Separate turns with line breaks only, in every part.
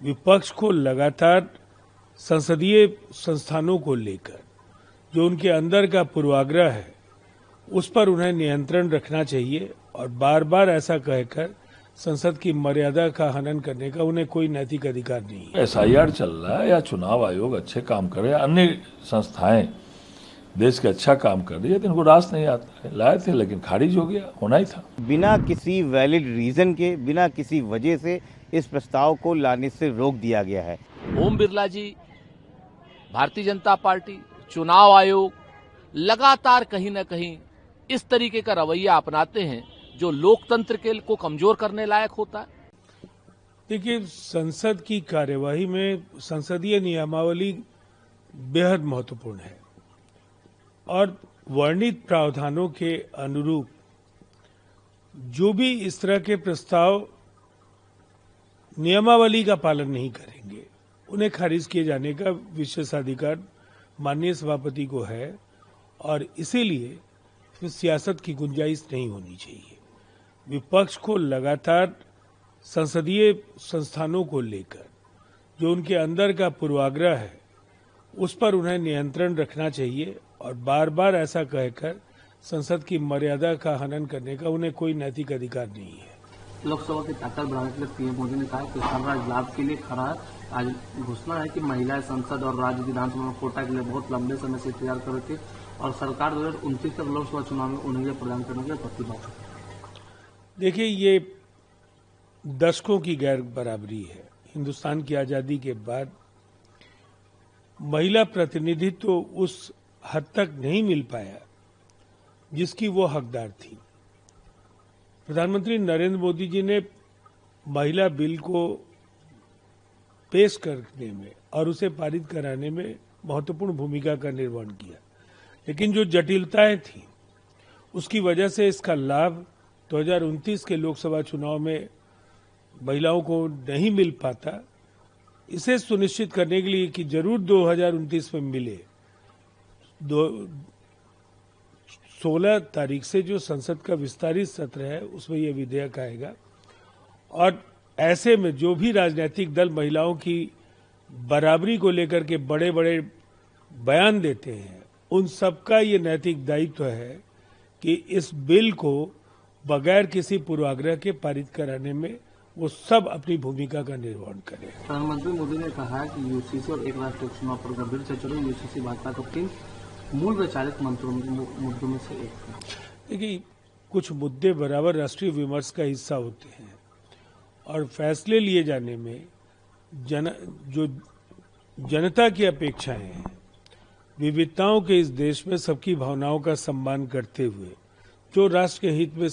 विपक्ष को लगातार संसदीय संस्थानों को लेकर जो उनके अंदर का पूर्वाग्रह है उस पर उन्हें नियंत्रण रखना चाहिए और बार बार ऐसा कहकर संसद की मर्यादा का हनन करने का उन्हें कोई नैतिक अधिकार नहीं है।
एसआईआर चल रहा है या चुनाव आयोग अच्छे काम कर रहे हैं, अन्य संस्थाएं देश के अच्छा काम कर रही है, तो इनको रास नहीं आता है। लाए थे लेकिन खारिज हो गया, होना ही था।
बिना किसी वैलिड रीजन के, बिना किसी वजह से इस प्रस्ताव को लाने से रोक दिया गया है।
ओम बिरला जी, भारतीय जनता पार्टी, चुनाव आयोग लगातार कहीं न कहीं इस तरीके का रवैया अपनाते हैं जो लोकतंत्र के को कमजोर करने लायक होता है।
देखिए, संसद की कार्यवाही में संसदीय नियमावली बेहद महत्वपूर्ण है और वर्णित प्रावधानों के अनुरूप जो भी इस तरह के प्रस्ताव नियमावली का पालन नहीं करेंगे उन्हें खारिज किए जाने का विशेषाधिकार माननीय सभापति को है और इसीलिए सियासत की गुंजाइश नहीं होनी चाहिए। विपक्ष को लगातार संसदीय संस्थानों को लेकर जो उनके अंदर का पूर्वाग्रह है उस पर उन्हें नियंत्रण रखना चाहिए और बार बार ऐसा कहकर संसद की मर्यादा का हनन करने का उन्हें कोई नैतिक अधिकार नहीं है।
लोकसभा की ताकत बढ़ाने के लिए पीएम मोदी ने कहा कि किसान राज लाभ के लिए खड़ा है। आज घोषणा है कि महिलाएं संसद और राज्य विधानसभा में कोटा के लिए बहुत लंबे समय से इंतजार कर रही थी और सरकार 2029 तक लोकसभा चुनाव में उन्हें यह प्रदान करने की प्रतिबद्ध है।
देखिए, ये दशकों की गैर बराबरी है। हिंदुस्तान की आजादी के बाद महिला प्रतिनिधित्व तो उस हद तक नहीं मिल पाया जिसकी वो हकदार थी। प्रधानमंत्री नरेंद्र मोदी जी ने महिला बिल को पेश करने में और उसे पारित कराने में महत्वपूर्ण भूमिका का निर्वहन किया, लेकिन जो जटिलताएं थी उसकी वजह से इसका लाभ 2029 के लोकसभा चुनाव में महिलाओं को नहीं मिल पाता। इसे सुनिश्चित करने के लिए कि जरूर 2029 में मिले, 16 तारीख से जो संसद का विस्तारित सत्र है उसमें यह विधेयक आएगा और ऐसे में जो भी राजनीतिक दल महिलाओं की बराबरी को लेकर के बड़े बड़े बयान देते हैं उन सबका ये नैतिक दायित्व है कि इस बिल को बगैर किसी पूर्वाग्रह के पारित कराने में वो सब अपनी भूमिका का निर्वहन करें।
प्रधानमंत्री मोदी ने कहा है कि यूसीसी और एक राष्ट्र चुनाव पर गंभीर चर्चा हुई। यूसीसी भाजपा के 3 मूल वैचारिक मुद्दों में से एक है।
देखिए, कुछ मुद्दे बराबर राष्ट्रीय विमर्श का हिस्सा होते हैं और फैसले लिए जाने में जो जनता की अपेक्षाएं हैं, विविधताओं के इस देश में सबकी भावनाओं का सम्मान करते हुए जो राष्ट्र के हित में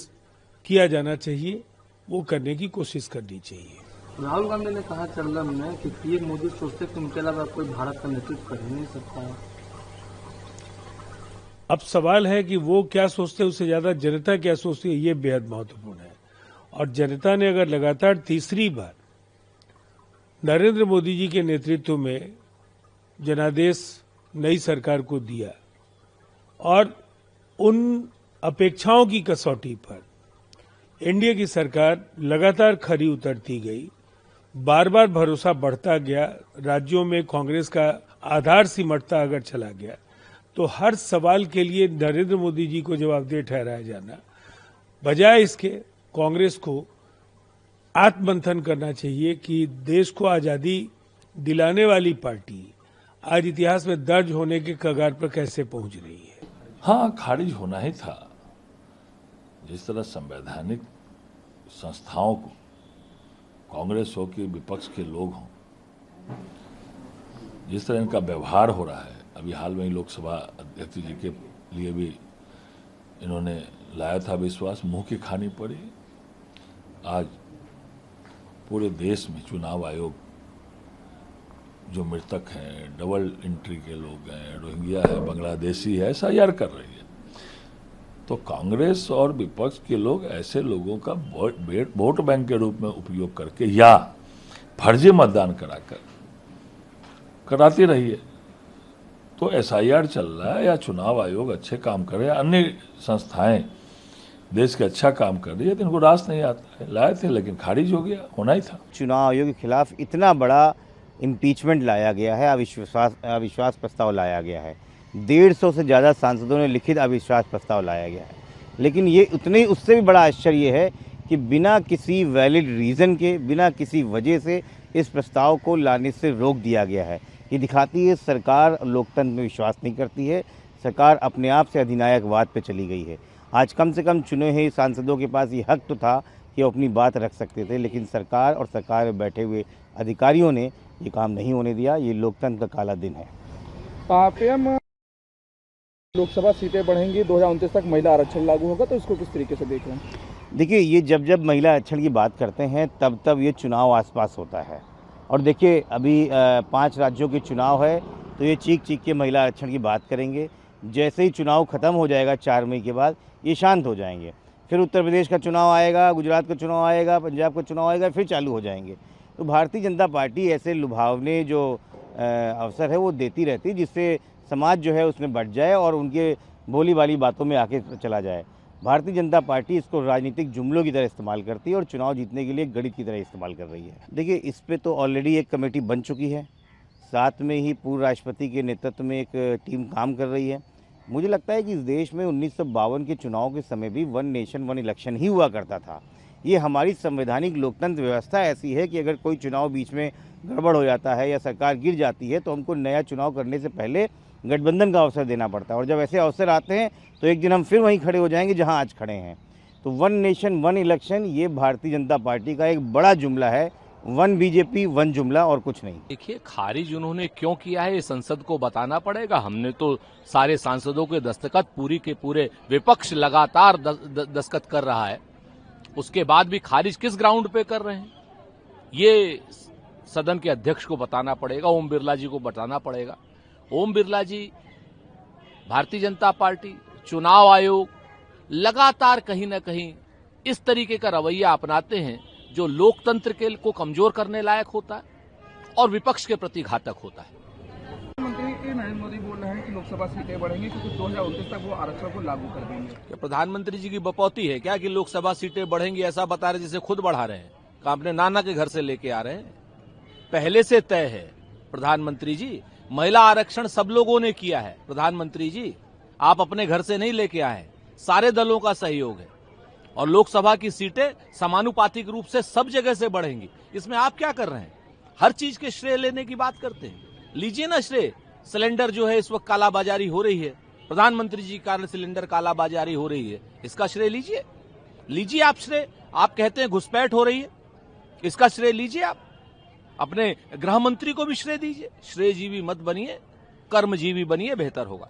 किया जाना चाहिए वो करने की कोशिश करनी चाहिए।
राहुल गांधी ने कहा चंदन में कि पीएम मोदी सोचते कि उनके अलावा कोई भारत का नेतृत्व कर ही नहीं सकता है।
अब सवाल है कि वो क्या सोचते हैं, उससे ज्यादा जनता क्या सोचती है, ये बेहद महत्वपूर्ण है। और जनता ने अगर लगातार तीसरी बार नरेंद्र मोदी जी के नेतृत्व में जनादेश नई सरकार को दिया और उन अपेक्षाओं की कसौटी पर एनडीए की सरकार लगातार खरी उतरती गई, बार बार भरोसा बढ़ता गया, राज्यों में कांग्रेस का आधार सिमटता अगर चला गया तो हर सवाल के लिए नरेंद्र मोदी जी को जवाबदेह ठहराया जाना, बजाय इसके कांग्रेस को आत्ममंथन करना चाहिए कि देश को आजादी दिलाने वाली पार्टी आज इतिहास में दर्ज होने के कगार पर कैसे पहुंच रही है।
हाँ, खारिज होना ही था। जिस तरह संवैधानिक संस्थाओं को, कांग्रेस हो कि विपक्ष के लोग हों, जिस तरह इनका व्यवहार हो रहा है, अभी हाल में ही लोकसभा अध्यक्ष जी के लिए भी इन्होंने लाया था विश्वास, मुंह की खानी पड़ी। आज पूरे देश में चुनाव आयोग जो मृतक हैं, डबल एंट्री के लोग हैं, रोहिंग्या है, बांग्लादेशी है, एसआईआर कर रही है। तो कांग्रेस और विपक्ष के लोग ऐसे लोगों का वोट बैंक के रूप में उपयोग करके या फर्जी मतदान कराती रही है। तो एसआईआर चल रहा है या चुनाव आयोग अच्छे काम कर रहे हैं, अन्य संस्थाएं देश के अच्छा काम कर रही है, तो इनको रास नहीं आता है। लाए थे लेकिन खारिज हो गया, होना ही था।
चुनाव आयोग के खिलाफ इतना बड़ा इम्पीचमेंट लाया गया है, अविश्वास प्रस्ताव लाया गया है। 150 से ज़्यादा सांसदों ने लिखित अविश्वास प्रस्ताव लाया गया है। लेकिन ये उतने उससे भी बड़ा आश्चर्य है कि बिना किसी वैलिड रीज़न के, बिना किसी वजह से इस प्रस्ताव को लाने से रोक दिया गया है। ये दिखाती है सरकार लोकतंत्र में विश्वास नहीं करती है, सरकार अपने आप से अधिनायकवाद पे चली गई है। आज कम से कम चुने हुए सांसदों के पास ये हक तो था कि वो अपनी बात रख सकते थे, लेकिन सरकार और सरकार में बैठे हुए अधिकारियों ने ये काम नहीं होने दिया। ये लोकतंत्र का काला दिन है।
पीएम लोकसभा सीटें बढ़ेंगी, 2029 तक महिला आरक्षण लागू होगा, तो इसको किस तरीके से देख रहे हैं?
देखिए, ये जब महिला आरक्षण की बात करते हैं तब ये चुनाव आसपास होता है। और देखिए, अभी 5 राज्यों के चुनाव है, तो ये चीख के महिला आरक्षण की बात करेंगे। जैसे ही चुनाव ख़त्म हो जाएगा 4 मई के बाद, ये शांत हो जाएंगे। फिर उत्तर प्रदेश का चुनाव आएगा, गुजरात का चुनाव आएगा, पंजाब का चुनाव आएगा, फिर चालू हो जाएंगे। तो भारतीय जनता पार्टी ऐसे लुभावने जो अवसर है वो देती रहती है, जिससे समाज जो है उसमें बढ़ जाए और उनके बोली वाली बातों में आके चला जाए। भारतीय जनता पार्टी इसको राजनीतिक जुमलों की तरह इस्तेमाल करती है और चुनाव जीतने के लिए गणित की तरह इस्तेमाल कर रही है। देखिए, इस पे तो ऑलरेडी एक कमेटी बन चुकी है, साथ में ही पूर्व राष्ट्रपति के नेतृत्व में एक टीम काम कर रही है। मुझे लगता है कि इस देश में 1952 के चुनाव के समय भी 1 नेशन 1 इलेक्शन ही हुआ करता था। ये हमारी संवैधानिक लोकतंत्र व्यवस्था ऐसी है कि अगर कोई चुनाव बीच में गड़बड़ हो जाता है या सरकार गिर जाती है, तो हमको नया चुनाव करने से पहले गठबंधन का अवसर देना पड़ता है। और जब ऐसे अवसर आते हैं तो एक दिन हम फिर वहीं खड़े हो जाएंगे जहां आज खड़े हैं। तो 1 नेशन 1 इलेक्शन ये भारतीय जनता पार्टी का एक बड़ा जुमला है। 1 बीजेपी 1 जुमला और कुछ नहीं।
देखिए, खारिज उन्होंने क्यों किया है ये संसद को बताना पड़ेगा। हमने तो सारे सांसदों के दस्तखत, पूरी के पूरे विपक्ष लगातार दस्तखत कर रहा है, उसके बाद भी खारिज किस ग्राउंड पे कर रहे हैं ये सदन के अध्यक्ष को बताना पड़ेगा, ओम बिरला जी को बताना पड़ेगा। ओम बिरला जी, भारतीय जनता पार्टी, चुनाव आयोग लगातार कहीं न कहीं इस तरीके का रवैया अपनाते हैं जो लोकतंत्र के को कमजोर करने लायक होता है और विपक्ष के प्रति घातक होता है।
प्रधानमंत्री नरेंद्र मोदी बोल रहे हैं कि लोकसभा सीटें बढ़ेंगी क्योंकि 2029 तक वो आरक्षण को लागू कर देंगे।
क्या प्रधानमंत्री जी की बपौती है क्या कि लोकसभा सीटें बढ़ेंगी? ऐसा बता रहे जैसे खुद बढ़ा रहे हैं, का अपने नाना के घर से लेके आ रहे हैं। पहले से तय है प्रधानमंत्री जी, महिला आरक्षण सब लोगों ने किया है। प्रधानमंत्री जी, आप अपने घर से नहीं लेके आए, सारे दलों का सहयोग है और लोकसभा की सीटें समानुपातिक रूप से सब जगह से बढ़ेंगी। इसमें आप क्या कर रहे हैं? हर चीज के श्रेय लेने की बात करते हैं। लीजिए ना श्रेय। सिलेंडर जो है इस वक्त कालाबाजारी हो रही है, प्रधानमंत्री जी के कारण सिलेंडर कालाबाजारी हो रही है, इसका श्रेय लीजिए आप श्रेय। आप कहते हैं घुसपैठ हो रही है, इसका श्रेय लीजिए आप। अपने गृह मंत्री को भी श्रेय दीजिए। श्रेयजीवी मत बनिए, कर्मजीवी बनिए, बेहतर होगा।